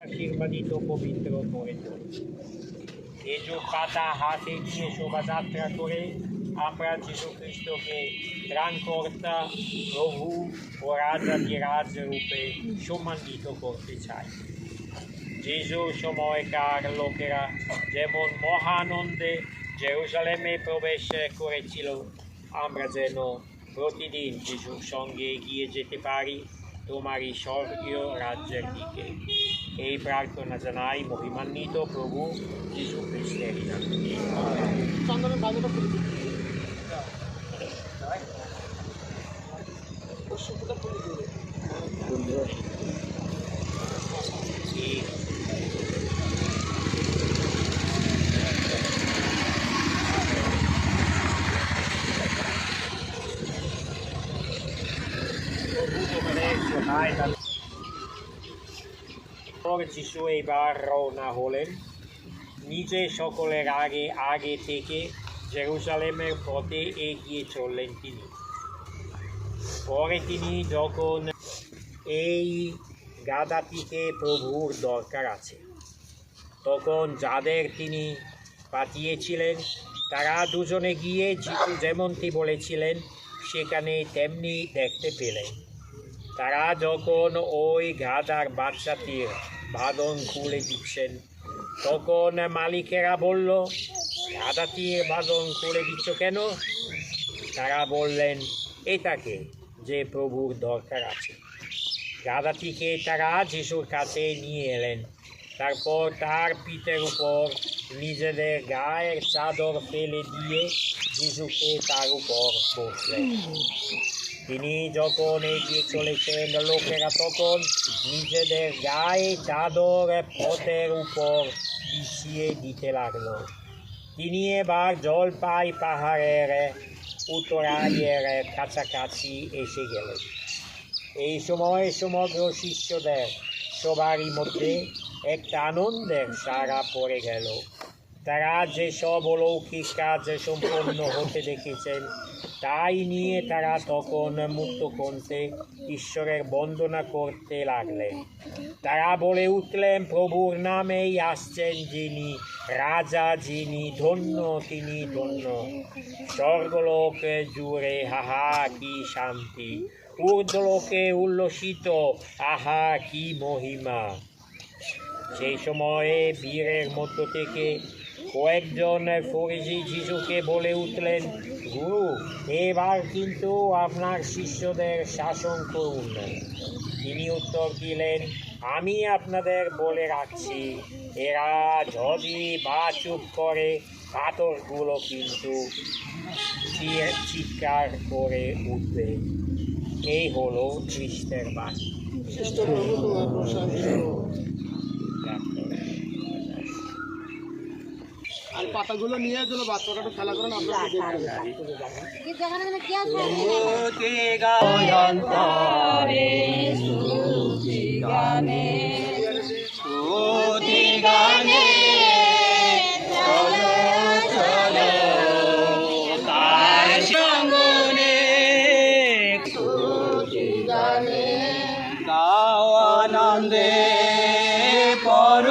আশীর্বাদিত পবিত্র করে তোলে। খেজুর পাতা হাতে নিয়ে শোভাযাত্রা করে আমরা যীশু খ্রিস্টকে ত্রাণকর্তা, প্রভু ও রাজাধিরাজ রূপে সম্মানিত করতে চাই। যিশুর সময়কার লোকেরা যেমন মহানন্দে জেরুজালেমে প্রবেশ করেছিল, আমরা যেন প্রতিদিন যিশুর সঙ্গে এগিয়ে যেতে পারি তোমারই স্বর্গীয় রাজ্যের দিকে। এই প্রার্থনা জানাই মহিমান্বিত প্রভু যিশু খ্রিস্টের নামে। যিশু এবার রওনা হলেন, নিজে সকলের আগে থেকে জেরুজালেমের পথে এগিয়ে চললেন তিনি। পরে তিনি যখন এই গাধাটিকে প্রভুর দরকার আছে, তখন যাদের তিনি পাঠিয়েছিলেন তারা দুজনে গিয়ে যিশু যেমনটি বলেছিলেন সেখানে তেমনি দেখতে পেলেন। তারা যখন ওই গাধার বাচ্চাটির বাঁধন খুলে দিচ্ছেন, তখন মালিকেরা বলল, গাধাটির বাঁধন খুলে দিচ্ছ কেন? তারা বললেন, এটাকে যে প্রভুর দরকার আছে। গাধাটিকে তারা যিশুর কাছে নিয়ে এলেন। তারপর তার পিঠের উপর নিজেদের গায়ের চাদর ফেলে দিয়ে যিশুকে তার উপর বসলেন। তিনি যখন এগিয়ে চলেছেন, লোকেরা তখন নিজেদের গায়ে চাদর পথের উপর বিছিয়ে দিতে লাগল। তিনি এবার জলপাই পাহাড়ের উত্তরায়ের কাছাকাছি এসে গেলেন। এই সময় সমগ্র শিষ্যদের সবারই মধ্যে একটা আনন্দের সাড়া পড়ে গেল। তারা যেসব অলৌকিক কাজ সম্পন্ন হতে দেখেছেন তাই নিয়ে তারা তখন মুক্ত কণ্ঠে ঈশ্বরের বন্দনা করতে লাগলেন। তারা বলে উঠলেন, প্রভুর নামেই আসছেন যিনি রাজা, যিনি ধন্য তিনি ধন্য। স্বর্গলোক জুড়ে হাহা কি শান্তি, ঊর্ধ্বলোকে উল্লসিত আহা কি মহিমা। সেই সময়ে ভিড়ের মধ্য থেকে কয়েকজন ফরিসি যিশুকে বলে উঠলেন, গুরু, এবার কিন্তু আপনার শিষ্যদের শাসন করুন। তিনি উত্তর দিলেন, আমি আপনাদের বলে রাখছি, এরা যদি বা চুপ করে, পাথরগুলো কিন্তু চিৎকার করে উঠবে। এই হলো খ্রিস্টের বাণী। আর পাতাগুলো নিয়ে চলো, বাচ্চাটা একটু খেলা করেন। আনন্দে পর